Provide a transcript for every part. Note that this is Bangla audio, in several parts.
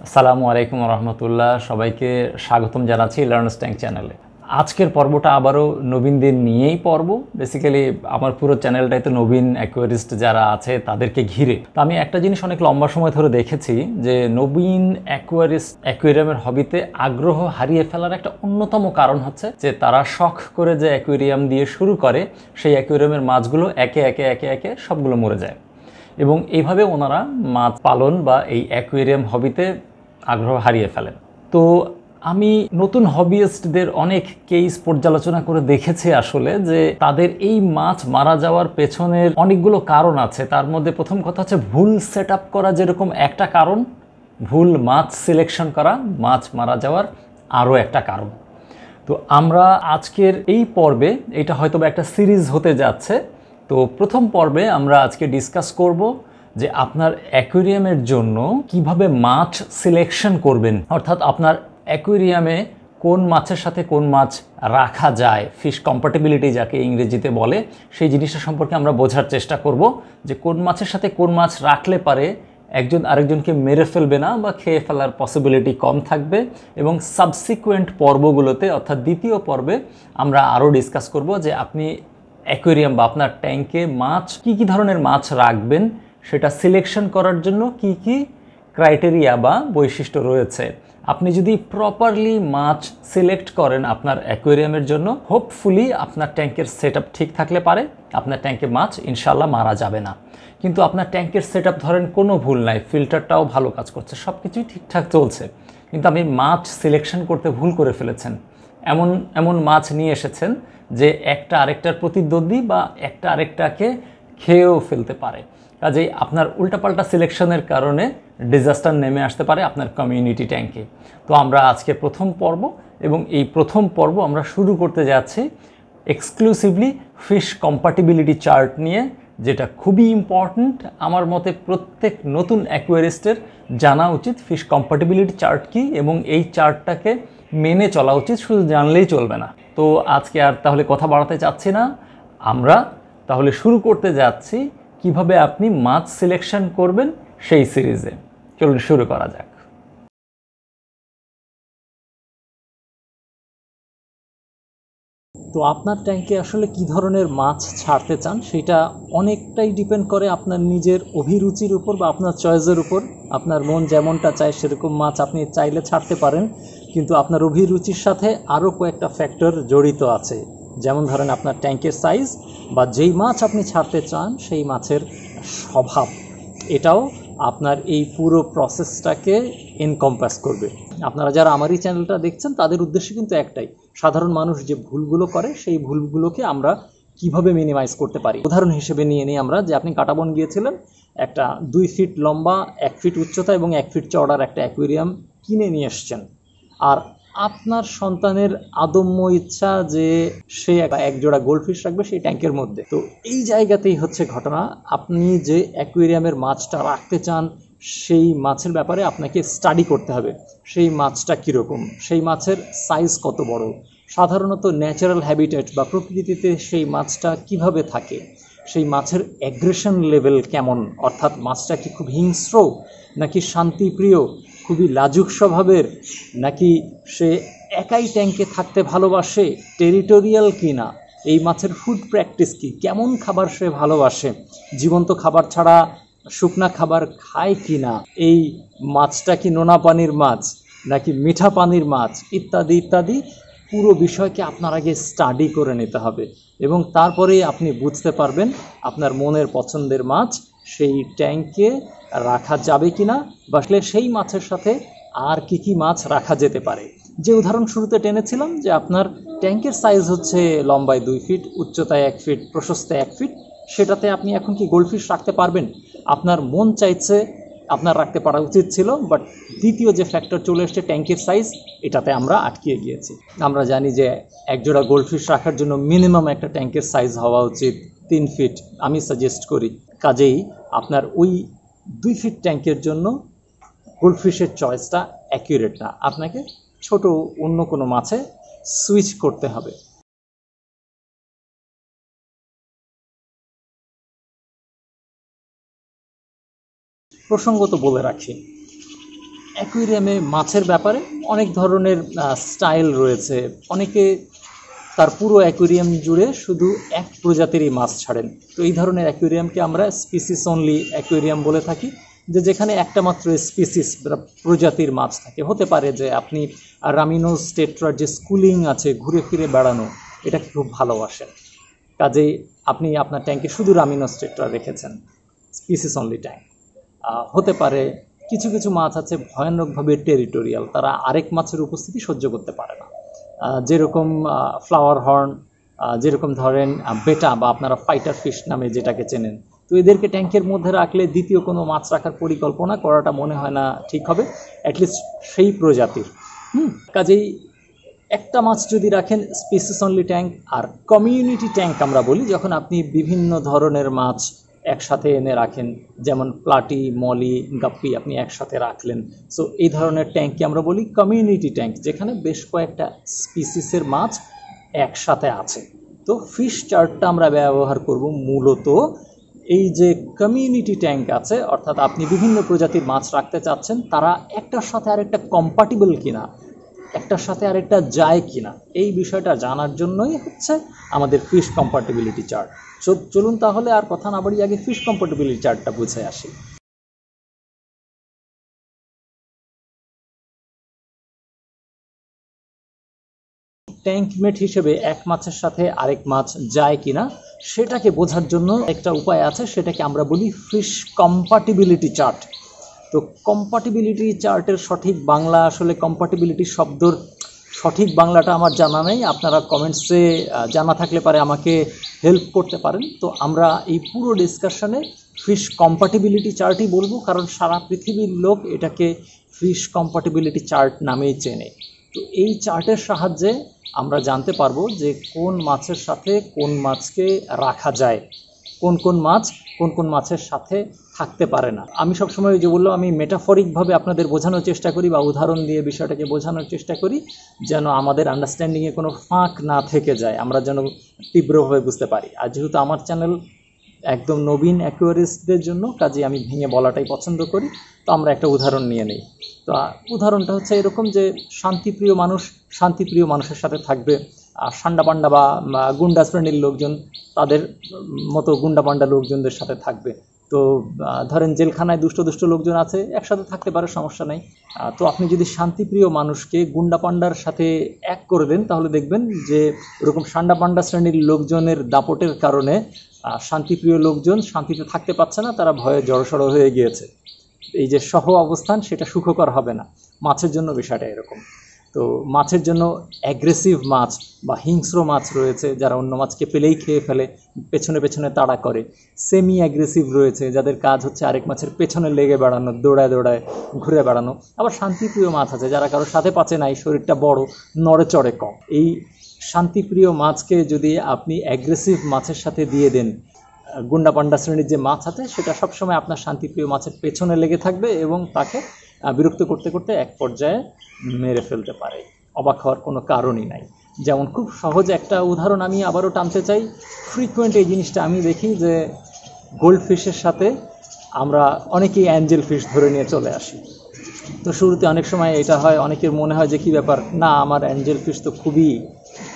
আসসালামু আলাইকুম রহমতুল্লাহ, সবাইকে স্বাগতম জানাচ্ছি লার্নার্স ট্যাঙ্ক চ্যানেলে। আজকের পর্বটা আবারও নবীনদের নিয়েই পর্ব। বেসিক্যালি আমার পুরো চ্যানেলটাই তো নবীন অ্যাকোয়ারিস্ট যারা আছে তাদেরকে ঘিরে। তো আমি একটা জিনিস অনেক লম্বা সময় ধরে দেখেছি যে নবীন অ্যাকোয়ারিয়ামের হবিতে আগ্রহ হারিয়ে ফেলার একটা অন্যতম কারণ হচ্ছে যে তারা শখ করে যে অ্যাকোয়ারিয়াম দিয়ে শুরু করে সেই অ্যাকোয়ারিয়ামের মাছগুলো একে একে একে একে সবগুলো মরে যায় এবং এইভাবে ওনারা মাছ পালন বা এই অ্যাকোয়ারিয়াম হবিতে আগ্রহ হারিয়ে ফেলেন। তো আমি নতুন হবিস্টদের অনেক কেস পর্যালোচনা করে দেখেছি আসলে যে তাদের এই মাছ মারা যাওয়ার পেছনের অনেকগুলো কারণ আছে। তার মধ্যে প্রথম কথা হচ্ছে ভুল সেট আপ করা, যেরকম একটা কারণ, ভুল মাছ সিলেকশন করা মাছ মারা যাওয়ার আরও একটা কারণ। তো আমরা আজকের এই পর্বে, এটা হয়তো একটা সিরিজ হতে যাচ্ছে, তো প্রথম পর্বে আমরা আজকে ডিসকাস করব যে আপনার অ্যাকোয়ারিয়ামের জন্য কিভাবে মাছ সিলেকশন করবেন, অর্থাৎ আপনার অ্যাকোয়ারিয়ামে কোন মাছের সাথে কোন মাছ রাখা যায়, ফিশ কম্প্যাটিবিলিটি যাকে ইংরেজিতে বলে, সেই জিনিসটা সম্পর্কে আমরা বোঝার চেষ্টা করব যে কোন মাছের সাথে কোন মাছ রাখলে পারে একজন আরেকজনকে মেরে ফেলবে না বা খেয়ে ফেলার পসিবিলিটি কম থাকবে। এবং সাবসিকুয়েন্ট পর্বগুলোতে অর্থাৎ দ্বিতীয় পর্বে আমরা আরও ডিসকাস করব যে আপনি অ্যাকোয়ারিয়াম বা আপনার ট্যাঙ্কে মাছ কী ধরনের মাছ রাখবেন, সেটা সিলেকশন করার জন্য কি কি ক্রাইটেরিয়া বা বৈশিষ্ট্য রয়েছে। আপনি যদি প্রপারলি মাছ সিলেক্ট করেন আপনার অ্যাকোয়ারিয়ামের জন্য, হোপফুলি আপনার ট্যাঙ্কের সেটআপ ঠিক থাকলে পারে আপনার ট্যাঙ্কে মাছ ইনশাল্লাহ মারা যাবে না। কিন্তু আপনার ট্যাঙ্কের সেটআপ ধরেন কোনো ভুল নাই, ফিল্টারটাও ভালো কাজ করছে, সব কিছুই ঠিকঠাক চলছে, কিন্তু আপনি মাছ সিলেকশন করতে ভুল করে ফেলেছেন, এমন এমন মাছ নিয়ে এসেছেন যে একটা আরেকটার প্রতিদ্বন্দ্বী বা একটা আরেকটাকে খেয়েও ফেলতে পারে। কাজেই আপনার উল্টাপাল্টা সিলেকশনের কারণে ডিজাস্টার নেমে আসতে পারে আপনার কমিউনিটি ট্যাঙ্কে। তো আমরা আজকে প্রথম পর্ব, এবং এই প্রথম পর্ব আমরা শুরু করতে যাচ্ছি এক্সক্লুসিভলি ফিশ কম্প্যাটিবিলিটি চার্ট নিয়ে, যেটা খুবই ইম্পর্ট্যান্ট। আমার মতে প্রত্যেক নতুন অ্যাকোয়ারিস্টের জানা উচিত ফিশ কম্প্যাটিবিলিটি চার্ট কী, এবং এই চার্টটাকে মেনে চলা উচিত, শুধু জানলেই চলবে না। তো আজকে আর তাহলে কথা বাড়াতে চাচ্ছি না, আমরা তাহলে শুরু করতে যাচ্ছি কিভাবে আপনি মাছ সিলেকশন করবেন সেই সিরিজে। চলুন শুরু করা যাক। তো আপনার ট্যাঙ্কে আসলে কি ধরনের মাছ ছাড়তে চান সেটা অনেকটাই ডিপেন্ড করে আপনার নিজের অভিরুচির উপর বা আপনার চয়েসের উপর। আপনার মন যেমনটা চায় সেরকম মাছ আপনি চাইলে ছাড়তে পারেন, কিন্তু আপনার অভিরুচির সাথে আরও কয়েকটা ফ্যাক্টর জড়িত আছে। যেমন ধরেন আপনার ট্যাঙ্কের সাইজ বা যেই মাছ আপনি ছাড়তে চান সেই মাছের স্বভাব, এটাও আপনার এই পুরো প্রসেসটাকে এনকম্পাস করবে। আপনারা যারা আমার এই চ্যানেলটা দেখছেন তাদের উদ্দেশ্য কিন্তু একটাই, সাধারণ মানুষ যে ভুলগুলো করে সেই ভুলগুলোকে আমরা কিভাবে মিনিমাইজ করতে পারি। উদাহরণ হিসেবে নিয়ে নিই আমরা, যে আপনি কাটাবন গিয়েছিলেন, একটা 2 ফিট লম্বা, 1 ফিট উচ্চতা এবং 1 ফিট চওড়ার একটা অ্যাকুয়ারিয়াম কিনে নিয়ে এসছেন, আর আপনার সন্তানের আদম্য ইচ্ছা যে সে এক জোড়া গোল্ডফিশ রাখবে সেই ট্যাঙ্কের মধ্যে। তো এই জায়গাতেই হচ্ছে ঘটনা, আপনি যে অ্যাকুয়ারিয়ামের মাছটা রাখতে চান সেই মাছের ব্যাপারে আপনাকে স্টাডি করতে হবে। সেই মাছটা কীরকম, সেই মাছের সাইজ কত বড়, সাধারণত ন্যাচারাল হ্যাবিটেট বা প্রকৃতিতে সেই মাছটা কিভাবে থাকে, সেই মাছের অ্যাগ্রেশন লেভেল কেমন, অর্থাৎ মাছটা কি খুব হিংস্র নাকি শান্তিপ্রিয়, খুবই লাজুক স্বভাবের, নাকি সে একাই ট্যাঙ্কে থাকতে ভালোবাসে, টেরিটোরিয়াল কি না, এই মাছের ফুড প্র্যাকটিস কি, কেমন খাবার সে ভালোবাসে, জীবন্ত খাবার ছাড়া শুকনা খাবার খায় কি না, এই মাছটা কি নোনা পানির মাছ নাকি মিঠা পানির মাছ, ইত্যাদি ইত্যাদি পুরো বিষয়কে আপনার আগে স্টাডি করে নিতে হবে, এবং তারপরেই আপনি বুঝতে পারবেন আপনার মনের পছন্দের মাছ সেই ট্যাঙ্কে রাখা যাবে কিনা, বা সেই মাছের সাথে আর কি কি মাছ রাখা যেতে পারে। যে উদাহরণ শুরুতে টেনেছিলাম যে আপনার ট্যাঙ্কের সাইজ হচ্ছে লম্বায় 2 ফিট, উচ্চতায় 1 ফিট, প্রশস্তে 1 ফিট, সেটাতে আপনি এখন কি গোল্ডফিশ রাখতে পারবেন? আপনার মন চাইছে, আপনার রাখতে পারা উচিত ছিল, বাট দ্বিতীয় যে ফ্যাক্টর চলে এসছে ট্যাঙ্কের সাইজ, এটাতে আমরা আটকিয়ে গিয়েছি। আমরা জানি যে একজোড়া গোল্ডফিশ রাখার জন্য মিনিমাম একটা ট্যাঙ্কের সাইজ হওয়া উচিত 3 ফিট, আমি সাজেস্ট করি। কাজেই আপনার ওই 2 ফিট ট্যাঙ্কের জন্য গোল্ডফিশের চয়েসটা অ্যাকিউরেট না, আপনাকে ছোট অন্য কোনো মাছে সুইচ করতে হবে। প্রসঙ্গত বলে রাখি, অ্যাকুয়ারিয়ামে মাছের ব্যাপারে অনেক ধরনের স্টাইল রয়েছে। অনেকে তার পুরো অ্যাকুয়ারিয়াম জুড়ে শুধু এক প্রজাতিরই মাছ ছাড়েন। তো এই ধরনের অ্যাকুয়ারিয়ামকে আমরা স্পিসিস অনলি অ্যাকুয়ারিয়াম বলে থাকি, যেখানে একটা মাত্র স্পিসিস প্রজাতির মাছ থাকে। হতে পারে যে আপনি রামিনোস টেট্রার যে স্কুলিং আছে, ঘুরে ফিরে বেড়ানো, এটাকে খুব ভালোবাসেন, কাজেই আপনি আপনার ট্যাঙ্কে শুধু রামিনোস টেট্রা রেখেছেন, স্পিসিস অনলি ট্যাঙ্ক। হতে পারে কিছু কিছু মাছ আছে ভয়ানকভাবে টেরিটোরিয়াল, তারা আরেক মাছের উপস্থিতি সহ্য করতে পারে না, যেরকম ফ্লাওয়ার হর্ন, যেরকম ধরেন বেটা বা আপনারা ফাইটার ফিশ নামে যেটাকে চেনেন। তো এদেরকে ট্যাঙ্কের মধ্যে রাখলে দ্বিতীয় কোনো মাছ রাখার পরিকল্পনা করাটা মনে হয় না ঠিক হবে, অ্যাটলিস্ট সেই প্রজাতির। কাজেই একটা মাছ যদি রাখেন স্পিসিস অনলি ট্যাঙ্ক, আর কমিউনিটি ট্যাঙ্ক আমরা বলি যখন আপনি বিভিন্ন ধরনের মাছ একসাথে এনে রাখেন, যেমন প্লাটি, মলি, গাপ্পি আপনি একসাথে রাখলেন। সো এই ধরনের ট্যাঙ্ককে আমরা বলি কমিউনিটি ট্যাঙ্ক, যেখানে বেশ কয়েকটা স্পিসিসের মাছ একসাথে আছে। তো ফিশ চার্টটা আমরা ব্যবহার করব মূলত এই যে কমিউনিটি ট্যাঙ্ক আছে, অর্থাৎ আপনি বিভিন্ন প্রজাতির মাছ রাখতে চাচ্ছেন, তারা একটার সাথে আরেকটা কম্পাটিবল কিনা, একটার সাথে আরেকটা যায় কিনা, এই বিষয়টা জানার জন্যই হচ্ছে আমাদের ফিশ কম্পাটিবিলিটি চার্ট। চলুন তাহলে আর কথা না বাড়িয়ে আগে ফিশ কম্পাটিবিলিটি চার্টটা বুঝে আসি। ট্যাঙ্কমেট হিসেবে এক মাছের সাথে আরেক মাছ যায় কিনা সেটাকে বোঝার জন্য একটা উপায় আছে, সেটাকে আমরা বলি ফিশ কম্পাটিবিলিটি চার্ট। তো কম্পাটিবিলিটি চার্টের সঠিক বাংলা, আসলে কম্পাটিবিলিটি শব্দর সঠিক বাংলাটা আমার জানা নেই, আপনারা কমেন্টসে জানা থাকলে পারে আমাকে হেল্প করতে পারেন। তো আমরা এই পুরো ডিসকাশনে ফিশ কম্পাটিবিলিটি চার্টই বলবো, কারণ সারা পৃথিবীর লোক এটাকে ফিশ কম্পাটিবিলিটি চার্ট নামেই চেনে। তো এই চার্টের সাহায্যে আমরা জানতে পারবো যে কোন মাছের সাথে কোন মাছকে রাখা যায়, কোন কোন মাছ কোন কোন মাছের সাথে থাকতে পারে না। আমি সবসময় যে বললাম, আমি মেটাফরিকভাবে আপনাদের বোঝানোর চেষ্টা করি বা উদাহরণ দিয়ে বিষয়টাকে বোঝানোর চেষ্টা করি, যেন আমাদের আন্ডারস্ট্যান্ডিংয়ে কোনো ফাঁক না থেকে যায়, আমরা যেন তীব্রভাবে বুঝতে পারি। আর যেহেতু আমার চ্যানেল একদম নবীন অ্যাকুয়ারিস্টদের জন্য, কাজে আমি ভেঙে বলাটাই পছন্দ করি। তো আমরা একটা উদাহরণ নিয়ে নিই। তো উদাহরণটা হচ্ছে এরকম যে শান্তিপ্রিয় মানুষ শান্তিপ্রিয় মানুষের সাথে থাকবে, সান্ডা পান্ডা বা গুন্ডা শ্রেণীর লোকজন তাদের মতো গুন্ডা পান্ডা লোকজনদের সাথে থাকবে। তো ধরেন জেলখানায় দুষ্ট দুষ্ট লোকজন আছে, একসাথে থাকতে পারে, সমস্যা নেই। তো আপনি যদি শান্তিপ্রিয় মানুষকে গুন্ডা পান্ডার সাথে এক করে দেন, তাহলে দেখবেন যে ওরকম সান্ডা পান্ডা শ্রেণীর লোকজনের দাপটের কারণে শান্তিপ্রিয় লোকজন শান্তিতে থাকতে পারছে না, তারা ভয়ে জড়সড় হয়ে গিয়েছে। এই যে সহ অবস্থান, সেটা সুখকর হবে না। মাছের জন্য বিষয়টা এরকম। তো মাছের জন্য অ্যাগ্রেসিভ মাছ বা হিংস্র মাছ রয়েছে, যারা অন্য মাছকে পেলেই খেয়ে ফেলে, পেছনে পেছনে তাড়া করে। সেমি অ্যাগ্রেসিভ রয়েছে, যাদের কাজ হচ্ছে আরেক মাছের পেছনে লেগে বেড়ানো, দৌড়ায় দৌড়ায় ঘুরে বেড়ানো। আবার শান্তিপ্রিয় মাছ আছে, যারা কারোর সাথে পাচে নাই, শরীরটা বড়, নড়ে চড়ে কম। এই শান্তিপ্রিয় মাছকে যদি আপনি অ্যাগ্রেসিভ মাছের সাথে দিয়ে দেন, গুন্ডা পান্ডা শ্রেণীর যে মাছ আছে, সেটা সবসময় আপনার শান্তিপ্রিয় মাছের পেছনে লেগে থাকবে এবং তাকে বিরক্ত করতে করতে এক পর্যায়ে মেরে ফেলতে পারে। অবাক হওয়ার কোনো কারণই নাই। যেমন খুব সহজ একটা উদাহরণ আমি আবারও টানতে চাই। ফ্রিকুয়েন্ট এই জিনিসটা আমি দেখি যে গোল্ড ফিশের সাথে আমরা অনেকেই অ্যাঞ্জেল ফিশ ধরে নিয়ে চলে আসি। তো শুরুতে অনেক সময় এটা হয়, অনেকের মনে হয় যে কী ব্যাপার, না আমার অ্যাঞ্জেল ফিশ তো খুবই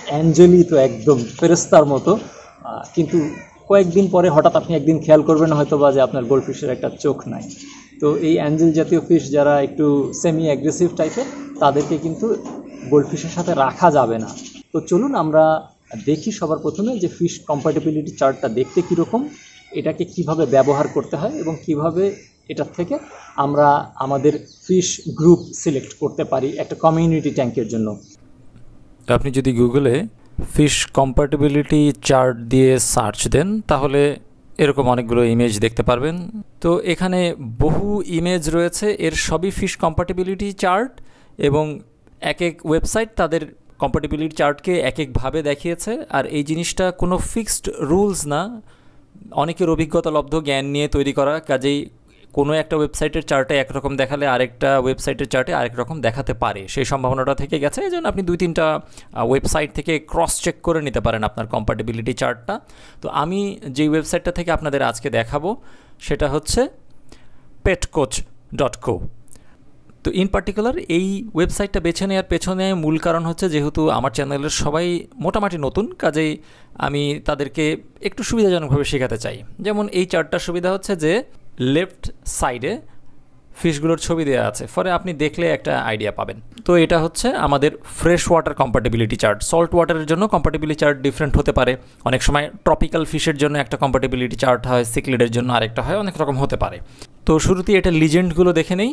অ্যাঞ্জেলই, তো একদম ফেরেস্তার মতো। কিন্তু কয়েকদিন পরে হঠাৎ আপনি একদিন খেয়াল করবেন হয়তো বা যে আপনার গোল্ড ফিশের একটা চোখ নাই। তো এই অ্যাঞ্জেল জাতীয় ফিশ যারা একটু সেমি অ্যাগ্রেসিভ টাইপের, তাদেরকে কিন্তু গোল্ড ফিশের সাথে রাখা যাবে না। তো চলুন আমরা দেখি সবার প্রথমে যে ফিশ কম্প্যাটিবিলিটি চার্টটা দেখতে কীরকম, এটাকে কিভাবে ব্যবহার করতে হয় এবং কিভাবে এটার থেকে আমরা আমাদের ফিশ গ্রুপ সিলেক্ট করতে পারি একটা কমিউনিটি ট্যাঙ্কের জন্য। আপনি যদি গুগলে ফিশ কম্প্যাটিবিলিটি চার্ট দিয়ে সার্চ দেন, তাহলে এরকম অনেকগুলো ইমেজ দেখতে পারবেন। তো এখানে বহু ইমেজ রয়েছে, এর সবই ফিশ কম্প্যাটিবিলিটি চার্ট, এবং এক এক ওয়েবসাইট তাদের কম্প্যাটিবিলিটি চার্টকে এক একভাবে দেখিয়েছে। আর এই জিনিসটা কোনো ফিক্সড রুলস না, অনেকের অভিজ্ঞতালব্ধ জ্ঞান নিয়ে তৈরি করা। কাজেই কোনো একটা ওয়েবসাইটের চার্টে একরকম দেখালে আরেকটা ওয়েবসাইটের চার্টে আরেক রকম দেখাতে পারে, সেই সম্ভাবনাটা থেকে গেছে। এই জন্য আপনি 2-3টা ওয়েবসাইট থেকে ক্রস চেক করে নিতে পারেন আপনার কম্প্যাটিবিলিটি চার্টটা। তো আমি যেই ওয়েবসাইটটা থেকে আপনাদের আজকে দেখাবো সেটা হচ্ছে petcoach.co। তো ইন পার্টিকুলার এই ওয়েবসাইটটা বেছে নেওয়ার পেছনে মূল কারণ হচ্ছে যেহেতু আমার চ্যানেলের সবাই মোটামুটি নতুন, কাজেই আমি তাদেরকে একটু সুবিধাজনকভাবে শেখাতে চাই। যেমন এই চার্টটার সুবিধা হচ্ছে যে লেফট সাইডে ফিশগুলোর ছবি দেওয়া আছে, ফলে আপনি দেখলে একটা আইডিয়া পাবেন। তো এটা হচ্ছে আমাদের fresh water compatibility chart. Salt ওয়াটারের জন্য কম্প্যাটিবিলিটি চার্ট ডিফারেন্ট হতে পারে, অনেক সময় ট্রপিক্যাল ফিশের জন্য একটা কম্প্যাটিবিলিটি চার্ট হয়, সিক্লিডের জন্য আরেকটা হয়, অনেক রকম হতে পারে। তো শুরুতেই এটা লিজেন্ডগুলো দেখে নেই।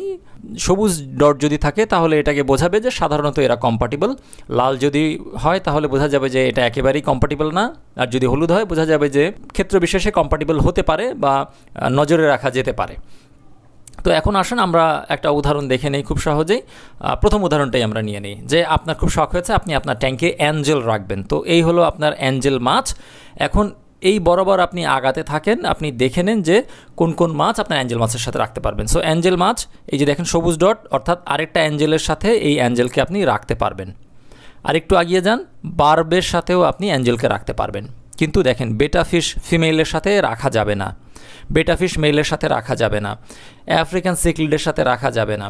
সবুজ ডট যদি থাকে তাহলে এটাকে বোঝাবে যে সাধারণত এরা কম্প্যাটিবল। লাল যদি হয় তাহলে বোঝা যাবে যে এটা একেবারেই কম্প্যাটিবল না, আর যদি হলুদ হয় বোঝা যাবে যে ক্ষেত্র বিশেষে কম্প্যাটিবল হতে পারে বা নজরে রাখা যেতে পারে। তো এখন আসুন আমরা একটা উদাহরণ দেখে নেই খুব সহজেই। প্রথম উদাহরণটাই আমরা নিয়ে নিই যে আপনার খুব শখ হয়েছে আপনি আপনার ট্যাঙ্কে অ্যাঞ্জেল রাখবেন। তো এই হলো আপনার অ্যাঞ্জেল মাছ। এখন এই বরাবর আপনি আগাতে থাকেন, আপনি দেখে নেন যে কোন কোন মাছ আপনার অ্যাঞ্জেল মাছের সাথে রাখতে পারবেন। সো অ্যাঞ্জেল মাছ, এই যে দেখেন সবুজ ডট, অর্থাৎ আরেকটা অ্যাঞ্জেলের সাথে এই অ্যাঞ্জেলকে আপনি রাখতে পারবেন। আরেকটু আগিয়ে যান, বার্বের সাথেও আপনি অ্যাঞ্জেলকে রাখতে পারবেন। কিন্তু দেখেন বেটা ফিশ ফিমেলের সাথে রাখা যাবে না, বেটা ফিশ মেলের সাথে রাখা যাবে না, আফ্রিকান সিক্লিডের সাথে রাখা যাবে না,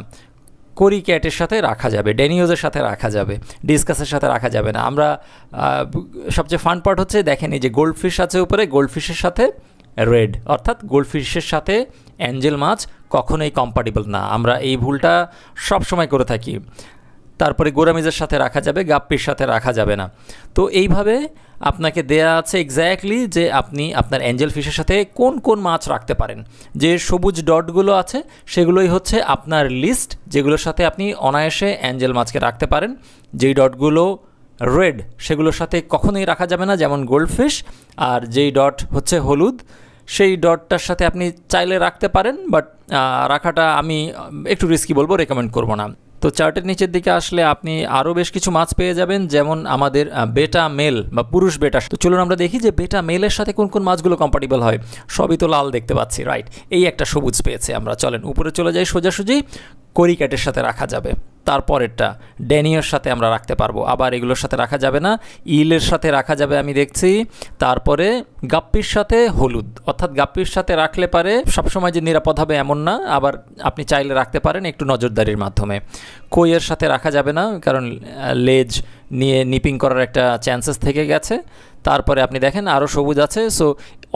কোরি ক্যাটের সাথে রাখা যাবে, ড্যানিওজের সাথে রাখা যাবে, ডিসকাসের সাথে রাখা যাবে না। আমরা সবচেয়ে ফান পার্ট হচ্ছে দেখেন এই যে গোল্ডফিশ আছে উপরে, গোল্ডফিশের সাথে রেড, অর্থাৎ গোল্ডফিশের সাথে অ্যাঞ্জেল মাছ কখনোই কম্প্যাটিবল না। আমরা এই ভুলটা সব সময় করে থাকি। তারপরে গোরামিজের সাথে রাখা যাবে, গাপ্পির সাথে রাখা যাবে না। তো এইভাবে আপনাকে দেয়া আছে এক্স্যাক্টলি যে আপনি আপনার অ্যাঞ্জেল ফিশের সাথে কোন কোন মাছ রাখতে পারেন। যে সবুজ ডটগুলো আছে সেগুলোই হচ্ছে আপনার লিস্ট, যেগুলোর সাথে আপনি অনায়াসে অ্যাঞ্জেল মাছকে রাখতে পারেন। যেই ডটগুলো রেড সেগুলোর সাথে কখনোই রাখা যাবে না, যেমন গোল্ডফিশ। আর যেই ডট হচ্ছে হলুদ সেই ডটটার সাথে আপনি চাইলে রাখতে পারেন, বাট রাখাটা আমি একটু রিস্কি বলবো, রেকমেন্ড করব না। তো চার্টের নিচের দিকে আসলে আপনি আরও বেশ কিছু মাছ পেয়ে যাবেন, যেমন আমাদের বেটা মেল বা পুরুষ বেটা। তো চলুন আমরা দেখি যে বেটা মেলের সাথে কোন কোন মাছগুলো কম্প্যাটিবল হয়। সবই তো লাল দেখতে পাচ্ছি, রাইট? এই একটা সবুজ পেয়েছে আমরা। চলেন উপরে চলে যাই সোজাসুজি। কোরি ক্যাটের সাথে রাখা যাবে। তারপরেরটা ড্যানিওর সাথে আমরা রাখতে পারবো, আবার এগুলোর সাথে রাখা যাবে না। ইলের সাথে রাখা যাবে আমি দেখছি। তারপরে গাপ্পির সাথে হলুদ, অর্থাৎ গাপ্পির সাথে রাখলে পারে সবসময় যে নিরাপদ হবে এমন না, আবার আপনি চাইলে রাখতে পারেন একটু নজরদারির মাধ্যমে। কইয়ের সাথে রাখা যাবে না, কারণ লেজ নিয়ে নিপিং করার একটা চান্সেস থেকে গেছে। তারপরে আপনি দেখেন আরও সবুজ আছে। সো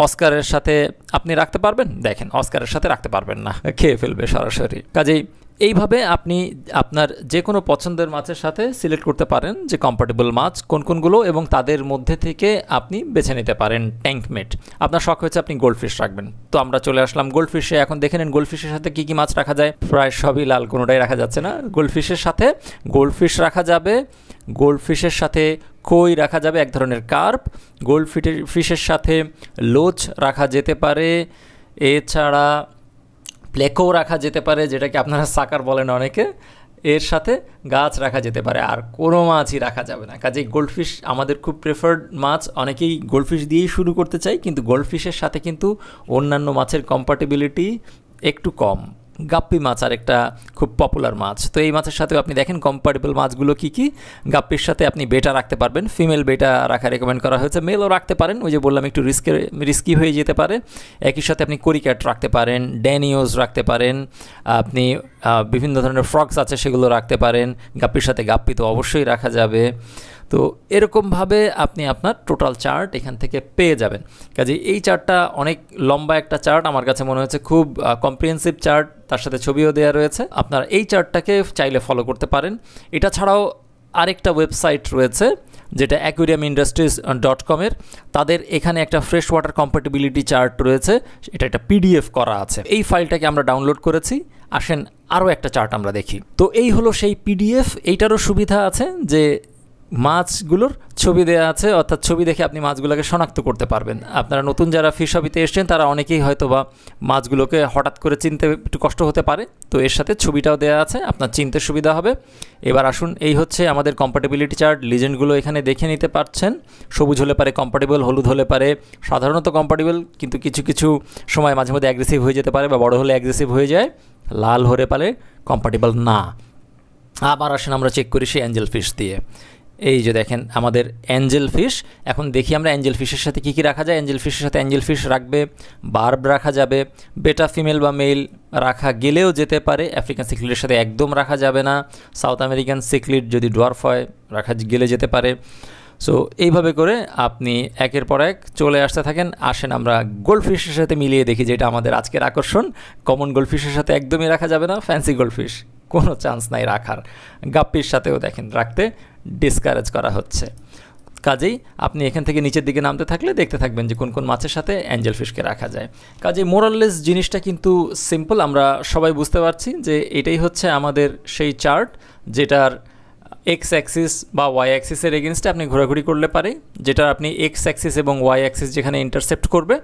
অস্কারের সাথে আপনি রাখতে পারবেন, দেখেন অস্কারের সাথে রাখতে পারবেন না, খেয়ে ফেলবে সরাসরি। কাজেই এইভাবে আপনি আপনার যে কোনো পছন্দের মাছের সাথে সিলেক্ট করতে পারেন যে কম্প্যাটিবল মাছ কোন কোনগুলো, এবং তাদের মধ্যে থেকে আপনি বেছে নিতে পারেন ট্যাঙ্কমেট। আপনার শখ হয়েছে আপনি গোল্ডফিশ রাখবেন, তো আমরা চলে আসলাম গোল্ডফিশে। এখন দেখে নেন গোল্ডফিশের সাথে কী কী মাছ রাখা যায়। প্রায় সবই লাল, কোনোটাই রাখা যাচ্ছে না। গোল্ডফিশের সাথে গোল্ডফিশ রাখা যাবে, গোল্ডফিশের সাথে কই রাখা যাবে, এক ধরনের কার্প। গোল্ডফিশের সাথে লোচ রাখা যেতে পারে, এছাড়া প্লেকো রাখা যেতে পারে, যেটাকে আপনারা সাকার বলেন অনেকে। এর সাথে গাছ রাখা যেতে পারে, আর কোনো মাছই রাখা যাবে না। কাজেই গোল্ডফিশ আমাদের খুব প্রেফার্ড মাছ। অনেকেই গোল্ডফিশ দিয়েই শুরু করতে চাই, কিন্তু গোল্ডফিশের সাথে কিন্তু অন্যান্য মাছের কম্প্যাটিবিলিটি একটু কম। গাপ্পি মাছ আর একটা খুব পপুলার মাছ। তো এই মাছের সাথেও আপনি দেখেন কম্প্যাটিবল মাছগুলো কী কী। গাপ্পির সাথে আপনি বেটা রাখতে পারবেন, ফিমেল বেটা রাখা রেকমেন্ড করা হয়েছে। মেলও রাখতে পারেন, ওই যে বললাম একটু রিস্কি হয়ে যেতে পারে। একই সাথে আপনি কোরি ক্যাট রাখতে পারেন, ড্যানিওজ রাখতে পারেন, আপনি বিভিন্ন ধরনের ফ্রগস আছে সেগুলো রাখতে পারেন। গাপ্পির সাথে গাপ্পি তো অবশ্যই রাখা যাবে। তো এরকমভাবে আপনি আপনার টোটাল চার্ট এখান থেকে পেয়ে যাবেন। কাজে এই চার্টটা অনেক লম্বা একটা চার্ট, আমার কাছে মনে হচ্ছে খুব কম্প্রিহেন্সিভ চার্ট, তার সাথে ছবিও দেওয়া রয়েছে। আপনারা এই চার্টটাকে চাইলে ফলো করতে পারেন। এটা ছাড়াও আরেকটা ওয়েবসাইট রয়েছে যেটা aquariumindustries.com-এর। তাদের এখানে একটা ফ্রেশ ওয়াটার কম্প্যাটিবিলিটি চার্ট রয়েছে, এটা একটা পিডিএফ করা আছে। এই ফাইলটাকে আমরা ডাউনলোড করেছি। আসেন আরও একটা চার্ট আমরা দেখি। তো এই হলো সেই পিডিএফ। এইটারও সুবিধা আছে যে মাছগুলোর ছবি দেওয়া আছে, অর্থাৎ ছবি দেখে আপনি মাছগুলোকে শনাক্ত করতে পারবেন। আপনারা নতুন যারা ফিশ হবিতে এসছেন তারা অনেকেই হয়তো বা মাছগুলোকে হঠাৎ করে চিনতে একটু কষ্ট হতে পারে, তো এর সাথে ছবিটাও দেওয়া আছে, আপনার চিনতে সুবিধা হবে। এবার আসুন, এই হচ্ছে আমাদের কম্প্যাটিবিলিটি চার্ট। লিজেন্ডগুলো এখানে দেখে নিতে পারছেন। সবুজ হলে পারে কম্প্যাটিবল, হলুদ হলে পারে সাধারণত কম্প্যাটিবল, কিন্তু কিছু কিছু সময় মাঝে মধ্যে অ্যাগ্রেসিভ হয়ে যেতে পারে বা বড় হলে অ্যাগ্রেসিভ হয়ে যায়। লাল হলে পারে কম্প্যাটিবল না। আবার আসেন আমরা চেক করি সেই অ্যাঞ্জেল ফিশ দিয়ে। এই যে দেখেন আমাদের অ্যাঞ্জেল ফিশ। এখন দেখি আমরা অ্যাঞ্জেল ফিশের সাথে কী কী রাখা যায়। অ্যাঞ্জেল ফিশের সাথে অ্যাঞ্জেল ফিশ রাখবে, বার্ব রাখা যাবে, বেটা ফিমেল বা মেল রাখা গেলেও যেতে পারে। আফ্রিকান সিক্লিডের সাথে একদম রাখা যাবে না। সাউথ আমেরিকান সিক্লিড যদি ডোয়ার্ফ হয় রাখা গেলে যেতে পারে। সো এইভাবে করে আপনি একের পর এক চলে আসতে থাকেন। আসেন আমরা গোল্ডফিশের সাথে মিলিয়ে দেখি, যেটা আমাদের আজকের আকর্ষণ। কমন গোল্ডফিশের সাথে একদমই রাখা যাবে না, ফ্যান্সি গোল্ডফিশ কোনো চান্স নাই রাখার। গাপ্পির সাথেও দেখেন রাখতে ডিসকারেজ করা হচ্ছে। কাজেই আপনি এখান থেকে নিচের দিকে নামতে থাকলে দেখতে থাকবেন যে কোন কোন মাছের সাথে অ্যাঞ্জেল ফিশকে রাখা যায়। কাজেই মোরাললেস জিনিসটা কিন্তু সিম্পল, আমরা সবাই বুঝতে পারছি যে এটাই হচ্ছে আমাদের সেই চার্ট যেটার এক্স অ্যাক্সিস বা ওয়াই অ্যাক্সিসের এগেনস্টে আপনি ঘোরাঘুরি করলে পারে, যেটা আপনি এক্স অ্যাক্সিস এবং ওয়াই অ্যাক্সিস যেখানে ইন্টারসেপ্ট করবে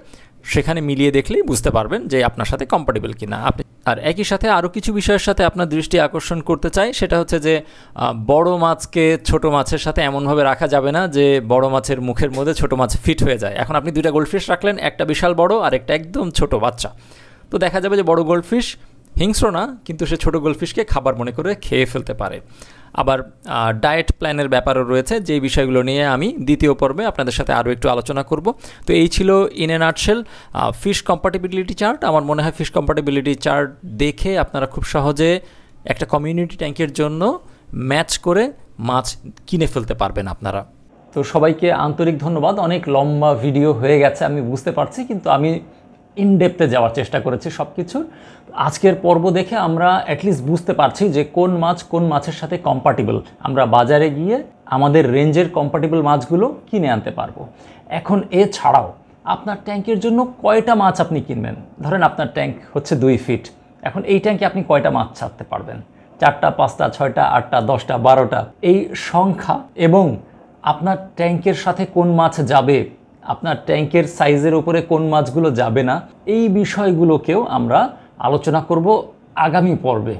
সেখানে মিলিয়ে দেখলেই বুঝতে পারবেন যে আপনার সাথে কম্পাটেবল কিনা আপনি। আর একই সাথে আরও কিছু বিষয়ের সাথে আপনার দৃষ্টি আকর্ষণ করতে চাই, সেটা হচ্ছে যে বড় মাছকে ছোট মাছের সাথে এমনভাবে রাখা যাবে না যে বড় মাছের মুখের মধ্যে ছোট মাছ ফিট হয়ে যায়। এখন আপনি দুইটা গোল্ডফিশ রাখলেন, একটা বিশাল বড় আর একটা একদম ছোট বাচ্চা, তো দেখা যাবে যে বড় গোল্ডফিশ হিংস্র না, কিন্তু সে ছোট গোল্ডফিশকে খাবার মনে করে খেয়ে ফেলতে পারে। আবার ডায়েট প্ল্যানের ব্যাপারও রয়েছে, যে বিষয়গুলো নিয়ে আমি দ্বিতীয় পর্বে আপনাদের সাথে আরও একটু আলোচনা করব। তো এই ছিল in a nutshell fish compatibility chart. আমার মনে হয় ফিশ কম্প্যাটিবিলিটি চার্ট দেখে আপনারা খুব সহজে একটা কমিউনিটি ট্যাঙ্কের জন্য ম্যাচ করে মাছ কিনে ফেলতে পারবেন আপনারা। তো সবাইকে আন্তরিক ধন্যবাদ। অনেক লম্বা ভিডিও হয়ে গেছে আমি বুঝতে পারছি, কিন্তু আমি ইনডেপথে যাওয়ার চেষ্টা করেছি সব কিছুর। আজকের পর্ব দেখে আমরা অ্যাটলিস্ট বুঝতে পারছি যে কোন মাছ কোন মাছের সাথে কম্পাটিবল। আমরা বাজারে গিয়ে আমাদের রেঞ্জের কম্পাটিবল মাছগুলো কিনে আনতে পারবো। এখন এছাড়াও আপনার ট্যাঙ্কের জন্য কয়টা মাছ আপনি কিনবেন, ধরেন আপনার ট্যাঙ্ক হচ্ছে 2 ফিট, এখন এই ট্যাঙ্কে আপনি কয়টা মাছ ছাড়তে পারবেন? 4টা, 5টা, 6টা, 8টা, 10টা, 12টা, এই সংখ্যা এবং আপনার ট্যাঙ্কের সাথে কোন মাছ যাবে, আপনার ট্যাঙ্কের সাইজের উপরে কোন মাছগুলো যাবে না, এই বিষয়গুলোকেও আমরা আলোচনা করব আগামী পর্বে।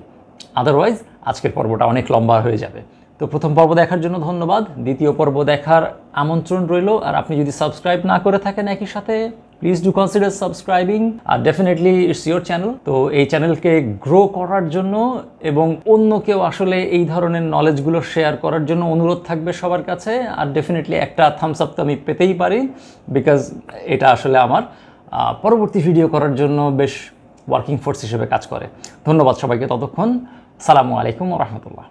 আদারওয়াইজ আজকের পর্বটা অনেক লম্বা হয়ে যাবে। তো প্রথম পর্ব দেখার জন্য ধন্যবাদ। দ্বিতীয় পর্ব দেখার আমন্ত্রণ রইল। আর আপনি যদি সাবস্ক্রাইব না করে থাকেন একই সাথে, প্লিজ ডু কনসিডার সাবস্ক্রাইবিং। আর ডেফিনেটলি ইটস ইয়োর চ্যানেল। তো এই চ্যানেলকে গ্রো করার জন্য এবং অন্য কেউ আসলে এই ধরনের নলেজগুলো শেয়ার করার জন্য অনুরোধ থাকবে সবার কাছে। আর ডেফিনেটলি একটা থামস আপ তো আমি পেতেই পারি, বিকজ এটা আসলে আমার পরবর্তী ভিডিও করার জন্য বেশ ওয়ার্কিং ফোর্স হিসেবে কাজ করে। ধন্যবাদ সবাইকে। ততক্ষণ আসসালামু আলাইকুম ওয়া রাহমাতুল্লাহ।